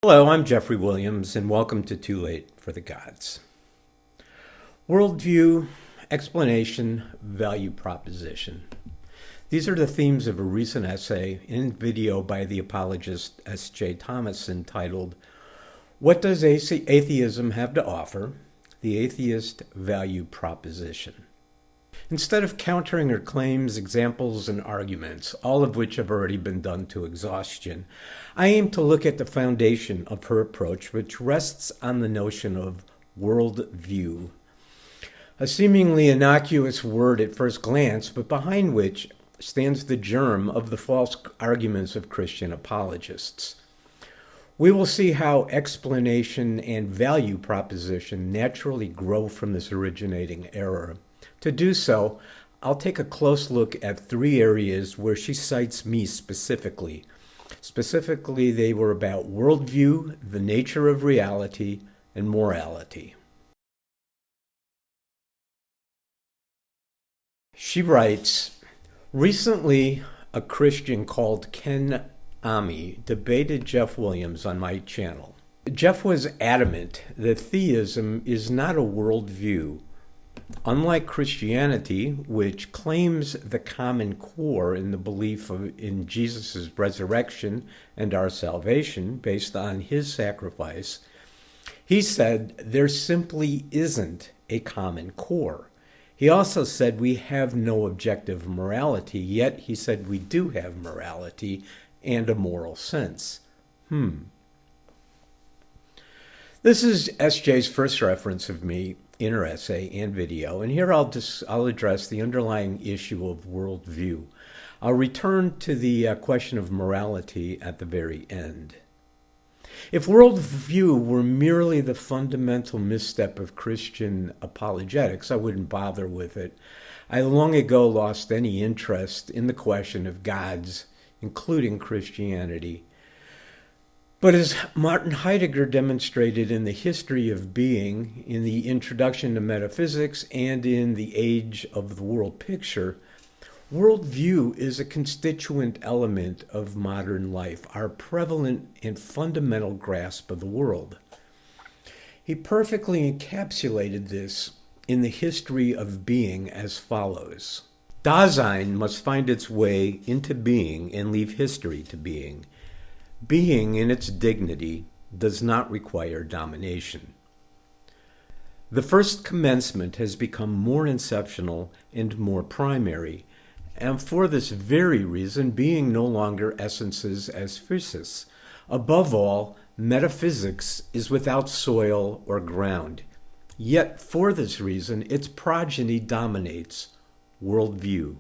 Hello, I'm Jeffrey Williams, and welcome to Too Late for the Gods. Worldview, explanation, value proposition. These are the themes of a recent essay and video by the apologist S.J. Thomason titled, What Does Atheism Have to Offer? The Atheist Value Proposition. Instead of countering her claims, examples, and arguments, all of which have already been done to exhaustion, I aim to look at the foundation of her approach, which rests on the notion of worldview. A seemingly innocuous word at first glance, but behind which stands the germ of the false arguments of Christian apologists. We will see how explanation and value proposition naturally grow from this originating error. To do so, I'll take a close look at three areas where she cites me specifically. Specifically, they were about worldview, the nature of reality, and morality. She writes, recently, a Christian called Ken Ami debated Jeff Williams on my channel. Jeff was adamant that theism is not a worldview. Unlike Christianity, which claims the common core in the belief in Jesus' resurrection and our salvation based on his sacrifice, he said there simply isn't a common core. He also said we have no objective morality, yet he said we do have morality and a moral sense. This is SJ's first reference of me in her essay and video, and here I'll address the underlying issue of worldview. I'll return to the question of morality at the very end. If worldview were merely the fundamental misstep of Christian apologetics, I wouldn't bother with it. I long ago lost any interest in the question of gods, including Christianity. But as Martin Heidegger demonstrated in the History of Being, in the Introduction to Metaphysics, and in The Age of the World Picture, worldview is a constituent element of modern life, our prevalent and fundamental grasp of the world. He perfectly encapsulated this in The History of Being as follows. Dasein must find its way into being and leave history to being. Being in its dignity does not require domination. The first commencement has become more inceptional and more primary, and for this very reason, being no longer essences as physis. Above all, metaphysics is without soil or ground. Yet for this reason, its progeny dominates worldview.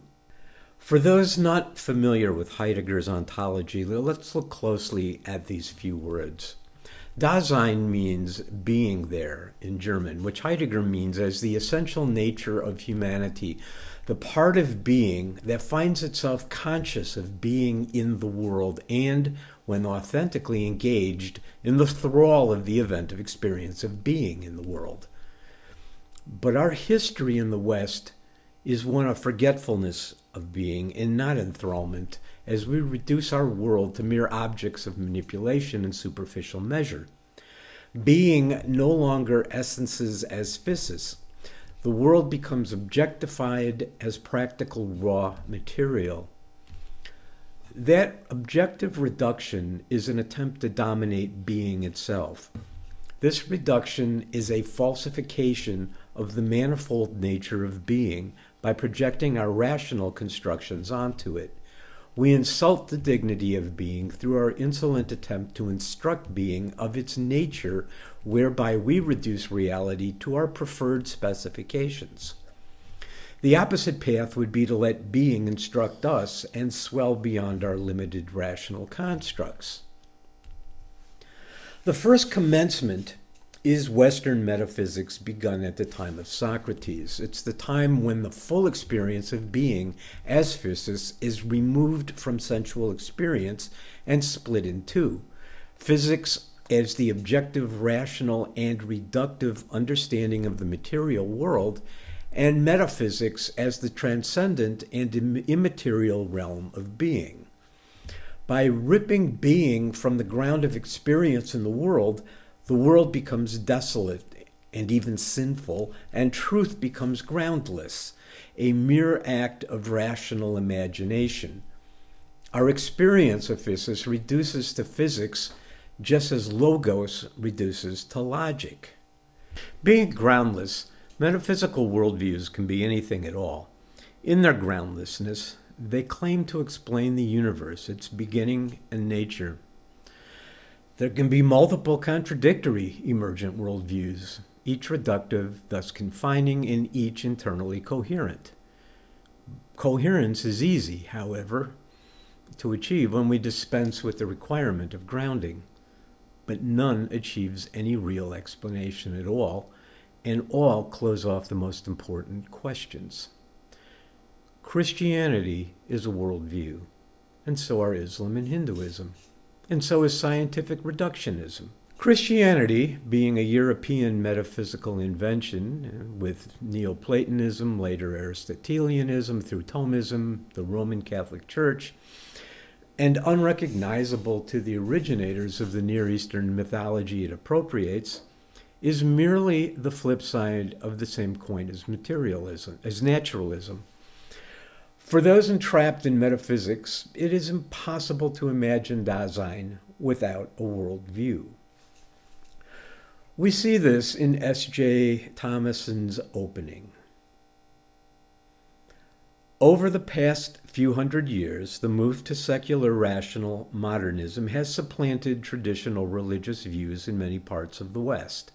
For those not familiar with Heidegger's ontology, let's look closely at these few words. Dasein means being there in German, which Heidegger means as the essential nature of humanity, the part of being that finds itself conscious of being in the world and, when authentically engaged, in the thrall of the event of experience of being in the world. But our history in the West is one of forgetfulness of being and not enthrallment, as we reduce our world to mere objects of manipulation and superficial measure. Being no longer essences as physis. The world becomes objectified as practical raw material. That objective reduction is an attempt to dominate being itself. This reduction is a falsification of the manifold nature of being by projecting our rational constructions onto it. We insult the dignity of being through our insolent attempt to instruct being of its nature, whereby we reduce reality to our preferred specifications. The opposite path would be to let being instruct us and swell beyond our limited rational constructs. The first commencement is Western metaphysics begun at the time of Socrates. It's the time when the full experience of being as physis is removed from sensual experience and split in two. Physics as the objective, rational, and reductive understanding of the material world, and metaphysics as the transcendent and immaterial realm of being. By ripping being from the ground of experience in the world becomes desolate and even sinful, and truth becomes groundless, a mere act of rational imagination. Our experience of physis reduces to physics just as logos reduces to logic. Being groundless, metaphysical worldviews can be anything at all. In their groundlessness, they claim to explain the universe, its beginning and nature. There can be multiple contradictory emergent worldviews, each reductive, thus confining, and each internally coherent. Coherence is easy, however, to achieve when we dispense with the requirement of grounding, but none achieves any real explanation at all, and all close off the most important questions. Christianity is a worldview, and so are Islam and Hinduism, and so is scientific reductionism. Christianity, being a European metaphysical invention, with Neoplatonism, later Aristotelianism, through Thomism, the Roman Catholic Church, and unrecognizable to the originators of the Near Eastern mythology it appropriates, is merely the flip side of the same coin as materialism, as naturalism. For those entrapped in metaphysics, it is impossible to imagine Dasein without a worldview. We see this in S.J. Thomason's opening. Over the past few hundred years, the move to secular rational modernism has supplanted traditional religious views in many parts of the West.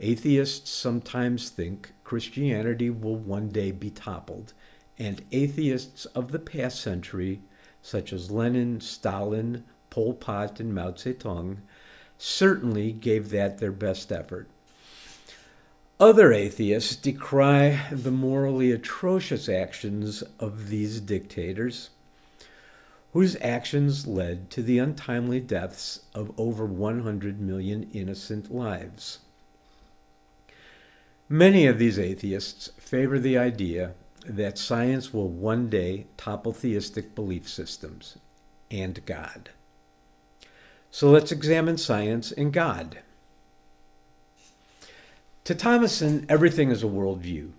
Atheists sometimes think Christianity will one day be toppled, and atheists of the past century, such as Lenin, Stalin, Pol Pot, and Mao Zedong, certainly gave that their best effort. Other atheists decry the morally atrocious actions of these dictators, whose actions led to the untimely deaths of over 100 million innocent lives. Many of these atheists favor the idea that science will one day topple theistic belief systems and God. So let's examine science and God. To Thomason, everything is a worldview.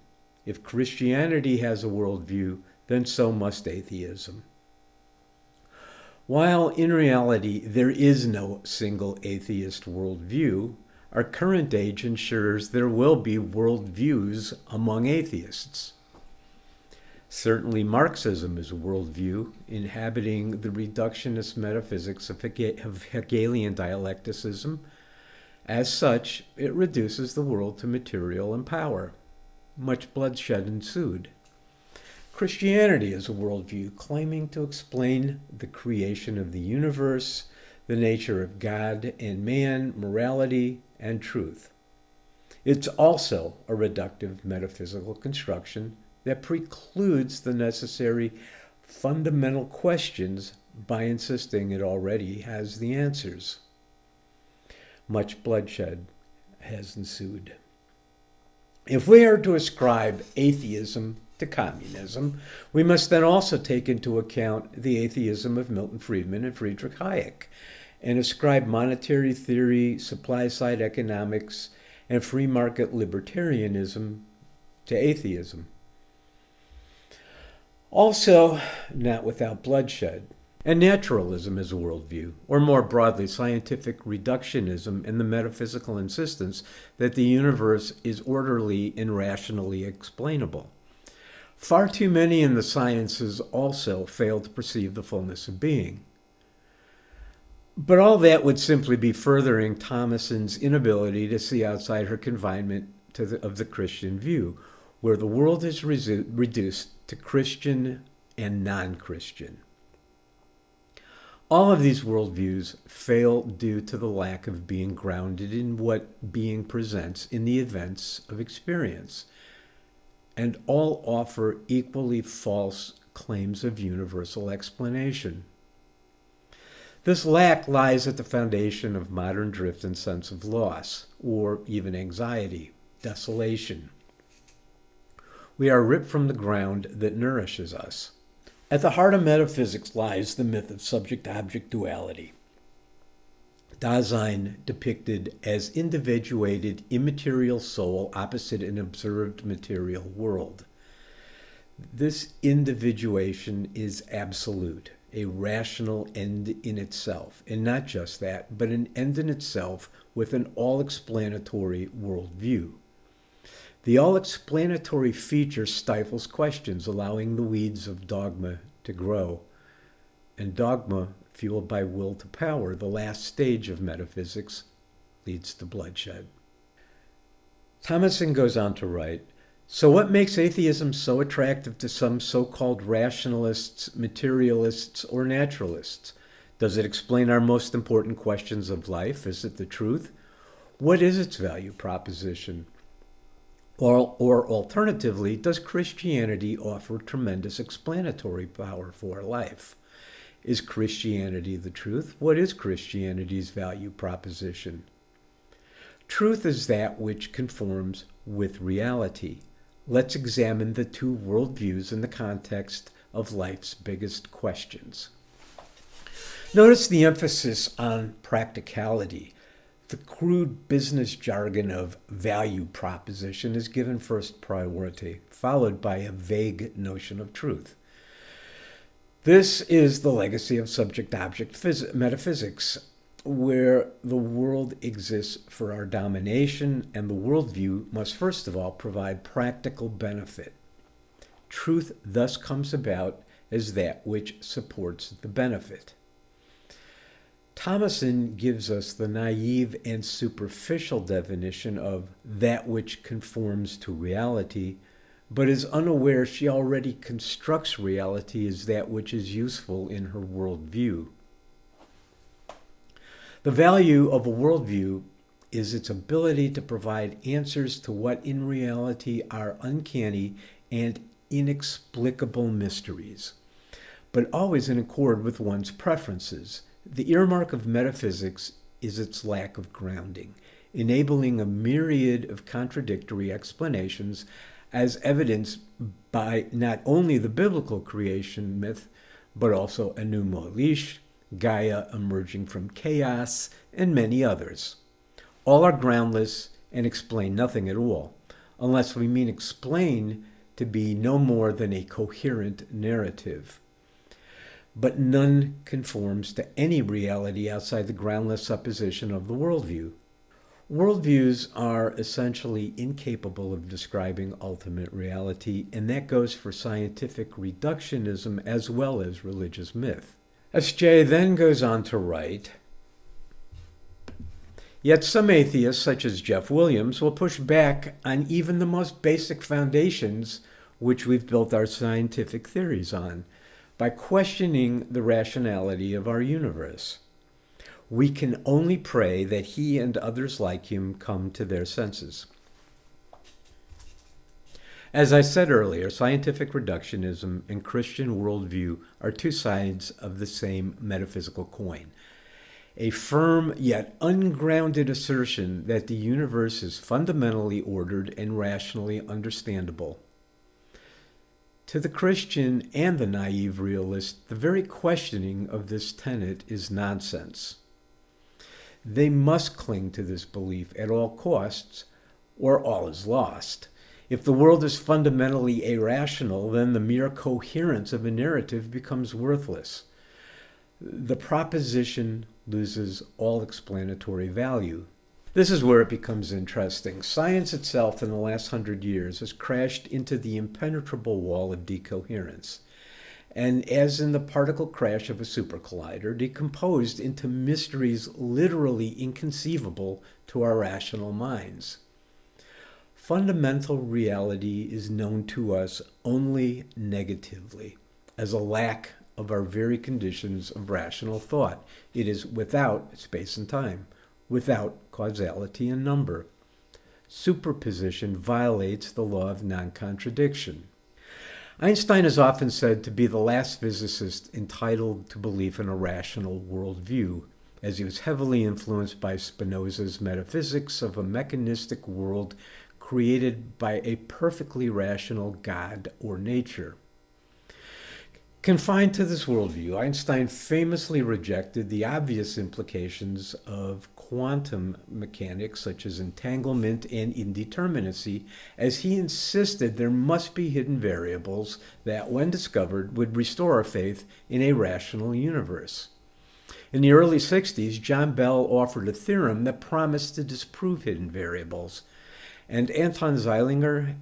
If Christianity has a worldview, then so must atheism. While in reality there is no single atheist worldview, our current age ensures there will be worldviews among atheists. Certainly Marxism is a worldview, inhabiting the reductionist metaphysics of Hegelian dialecticism. As such, it reduces the world to material and power. Much bloodshed ensued. Christianity is a worldview claiming to explain the creation of the universe, the nature of God and man, morality, and truth. It's also a reductive metaphysical construction that precludes the necessary fundamental questions by insisting it already has the answers. Much bloodshed has ensued. If we are to ascribe atheism to communism, we must then also take into account the atheism of Milton Friedman and Friedrich Hayek, and ascribe monetary theory, supply-side economics, and free market libertarianism to atheism. Also, not without bloodshed. And naturalism is a worldview, or more broadly, scientific reductionism and the metaphysical insistence that the universe is orderly and rationally explainable. Far too many in the sciences also fail to perceive the fullness of being. But all that would simply be furthering Thomason's inability to see outside her confinement of the Christian view, where the world is reduced to Christian and non-Christian. All of these worldviews fail due to the lack of being grounded in what being presents in the events of experience, and all offer equally false claims of universal explanation. This lack lies at the foundation of modern drift and sense of loss, or even anxiety, desolation. We are ripped from the ground that nourishes us. At the heart of metaphysics lies the myth of subject-object duality. Dasein depicted as individuated immaterial soul opposite an observed material world. This individuation is absolute, a rational end in itself, and not just that, but an end in itself with an all-explanatory worldview. The all-explanatory feature stifles questions, allowing the weeds of dogma to grow. And dogma, fueled by will to power, the last stage of metaphysics, leads to bloodshed. Thomason goes on to write, so what makes atheism so attractive to some so-called rationalists, materialists, or naturalists? Does it explain our most important questions of life? Is it the truth? What is its value proposition? Or alternatively, does Christianity offer tremendous explanatory power for life? Is Christianity the truth? What is Christianity's value proposition? Truth is that which conforms with reality. Let's examine the two worldviews in the context of life's biggest questions. Notice the emphasis on practicality. The crude business jargon of value proposition is given first priority, followed by a vague notion of truth. This is the legacy of subject-object metaphysics, where the world exists for our domination, and the worldview must first of all provide practical benefit. Truth thus comes about as that which supports the benefit. Thomason gives us the naive and superficial definition of that which conforms to reality, but is unaware she already constructs reality as that which is useful in her worldview. The value of a worldview is its ability to provide answers to what in reality are uncanny and inexplicable mysteries, but always in accord with one's preferences. The earmark of metaphysics is its lack of grounding, enabling a myriad of contradictory explanations as evidenced by not only the biblical creation myth, but also Enuma Elish, Gaia emerging from chaos, and many others. All are groundless and explain nothing at all, unless we mean explain to be no more than a coherent narrative. But none conforms to any reality outside the groundless supposition of the worldview. Worldviews are essentially incapable of describing ultimate reality, and that goes for scientific reductionism as well as religious myth. S.J. then goes on to write, yet some atheists, such as Jeff Williams, will push back on even the most basic foundations which we've built our scientific theories on, by questioning the rationality of our universe. We can only pray that he and others like him come to their senses. As I said earlier, scientific reductionism and Christian worldview are two sides of the same metaphysical coin. A firm yet ungrounded assertion that the universe is fundamentally ordered and rationally understandable. To the Christian and the naive realist, the very questioning of this tenet is nonsense. They must cling to this belief at all costs, or all is lost. If the world is fundamentally irrational, then the mere coherence of a narrative becomes worthless. The proposition loses all explanatory value. This is where it becomes interesting. Science itself in the last 100 years has crashed into the impenetrable wall of decoherence, and as in the particle crash of a supercollider, decomposed into mysteries literally inconceivable to our rational minds. Fundamental reality is known to us only negatively, as a lack of our very conditions of rational thought. It is without space and time, without causality and number. Superposition violates the law of non-contradiction. Einstein is often said to be the last physicist entitled to belief in a rational worldview, as he was heavily influenced by Spinoza's metaphysics of a mechanistic world created by a perfectly rational God or nature. Confined to this worldview, Einstein famously rejected the obvious implications of quantum mechanics, such as entanglement and indeterminacy, as he insisted there must be hidden variables that, when discovered, would restore our faith in a rational universe. In the early 60s, John Bell offered a theorem that promised to disprove hidden variables, and Anton Zeilinger,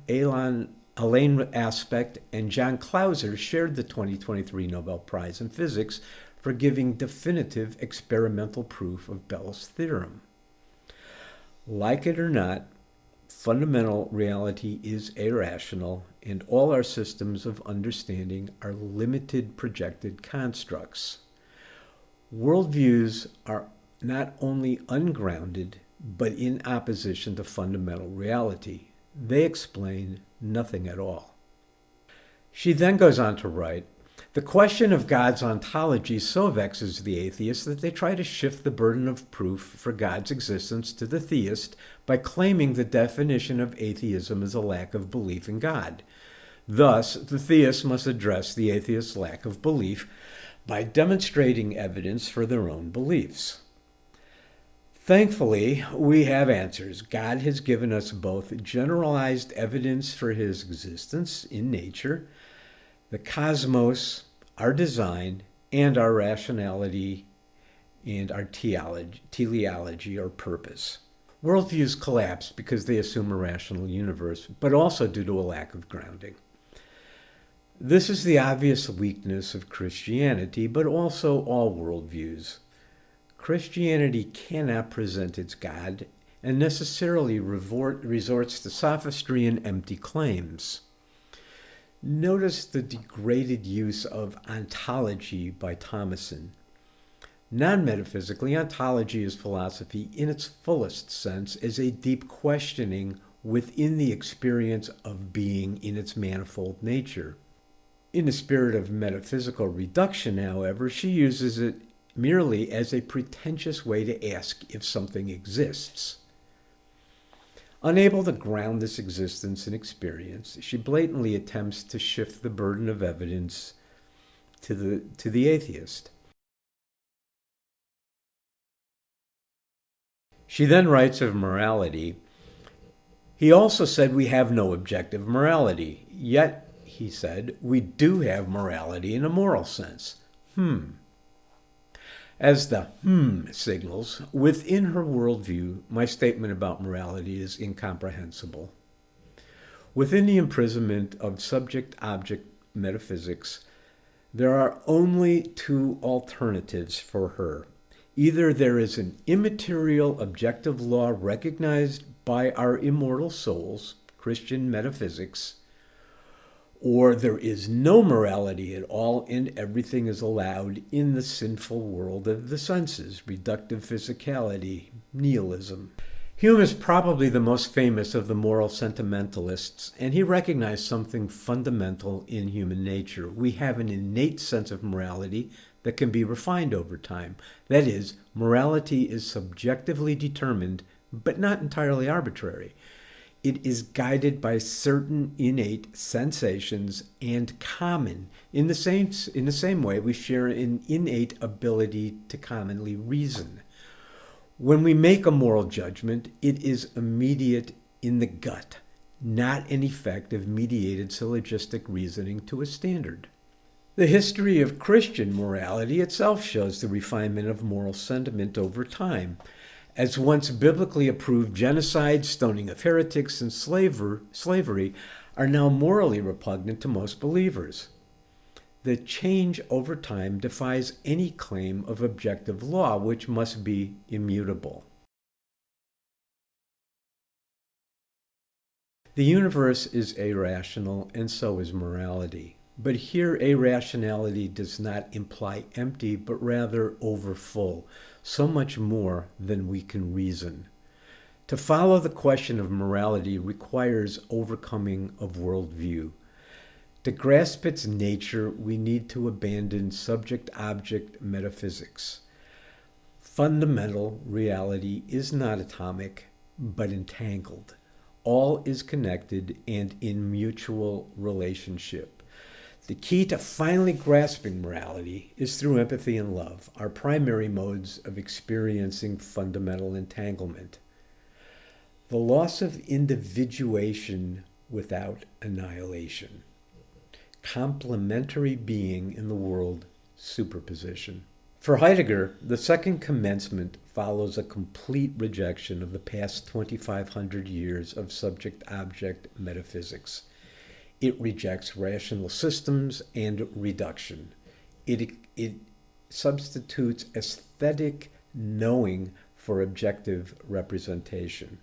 Alain Aspect, and John Clauser shared the 2023 Nobel Prize in Physics for giving definitive experimental proof of Bell's theorem. Like it or not, fundamental reality is irrational, and all our systems of understanding are limited projected constructs. Worldviews are not only ungrounded, but in opposition to fundamental reality. They explain nothing at all. She then goes on to write, the question of God's ontology so vexes the atheist that they try to shift the burden of proof for God's existence to the theist by claiming the definition of atheism is a lack of belief in God. Thus, the theist must address the atheist's lack of belief by demonstrating evidence for their own beliefs. Thankfully, we have answers. God has given us both generalized evidence for his existence in nature, the cosmos, our design, and our rationality and our teleology or purpose. Worldviews collapse because they assume a rational universe, but also due to a lack of grounding. This is the obvious weakness of Christianity, but also all worldviews. Christianity cannot present its God and necessarily resorts to sophistry and empty claims. Notice the degraded use of ontology by Thomason. Non-metaphysically, ontology is philosophy in its fullest sense as a deep questioning within the experience of being in its manifold nature. In the spirit of metaphysical reduction, however, she uses it merely as a pretentious way to ask if something exists. Unable to ground this existence in experience, she blatantly attempts to shift the burden of evidence to the atheist. She then writes of morality. He also said we have no objective morality, yet, he said, we do have morality in a moral sense. As the signals, within her worldview, my statement about morality is incomprehensible. Within the imprisonment of subject-object metaphysics, there are only two alternatives for her. Either there is an immaterial objective law recognized by our immortal souls, Christian metaphysics, or there is no morality at all and everything is allowed in the sinful world of the senses, reductive physicality, nihilism. Hume is probably the most famous of the moral sentimentalists, and he recognized something fundamental in human nature. We have an innate sense of morality that can be refined over time. That is, morality is subjectively determined, but not entirely arbitrary. It is guided by certain innate sensations and common. In the same way, we share an innate ability to commonly reason. When we make a moral judgment, it is immediate in the gut, not an effect of mediated syllogistic reasoning to a standard. The history of Christian morality itself shows the refinement of moral sentiment over time, as once biblically approved genocide, stoning of heretics, and slavery are now morally repugnant to most believers. The change over time defies any claim of objective law, which must be immutable. The universe is irrational, and so is morality. But here, irrationality does not imply empty, but rather overfull, so much more than we can reason. To follow the question of morality requires overcoming of worldview. To grasp its nature, we need to abandon subject-object metaphysics. Fundamental reality is not atomic, but entangled. All is connected and in mutual relationship. The key to finally grasping morality is through empathy and love, our primary modes of experiencing fundamental entanglement. The loss of individuation without annihilation. Complementary being in the world superposition. For Heidegger, the second commencement follows a complete rejection of the past 2,500 years of subject-object metaphysics. It rejects rational systems and reduction. It substitutes aesthetic knowing for objective representation.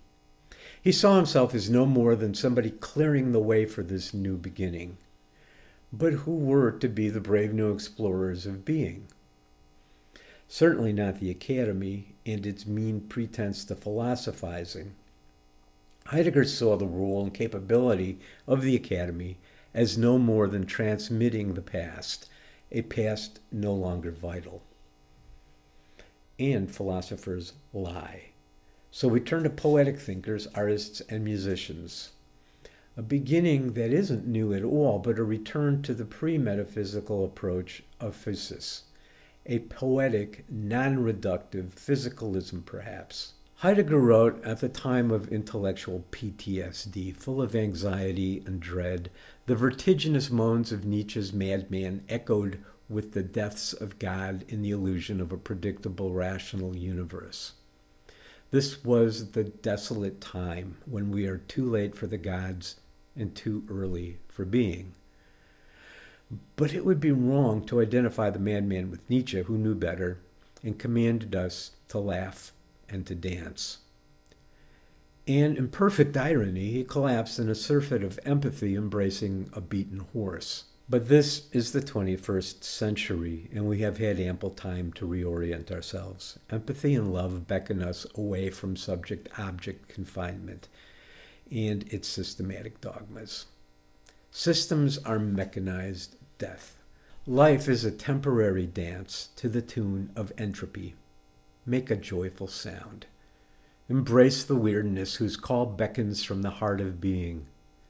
He saw himself as no more than somebody clearing the way for this new beginning. But who were to be the brave new explorers of being? Certainly not the academy and its mean pretense to philosophizing. Heidegger saw the role and capability of the academy as no more than transmitting the past, a past no longer vital. And philosophers lie. So we turn to poetic thinkers, artists, and musicians. A beginning that isn't new at all, but a return to the pre-metaphysical approach of physis. A poetic, non-reductive physicalism, perhaps. Heidegger wrote at the time of intellectual PTSD, full of anxiety and dread. The vertiginous moans of Nietzsche's madman echoed with the deaths of God in the illusion of a predictable, rational universe. This was the desolate time when we are too late for the gods and too early for being. But it would be wrong to identify the madman with Nietzsche, who knew better and commanded us to laugh and to dance. And in perfect irony, he collapsed in a surfeit of empathy embracing a beaten horse. But this is the 21st century, and we have had ample time to reorient ourselves. Empathy and love beckon us away from subject-object confinement and its systematic dogmas. Systems are mechanized death. Life is a temporary dance to the tune of entropy. Make a joyful sound. Embrace the weirdness whose call beckons from the heart of being.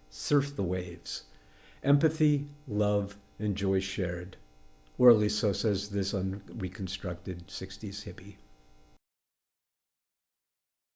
Surf the waves. Empathy, love, and joy shared. Or at least so says this unreconstructed 60s hippie.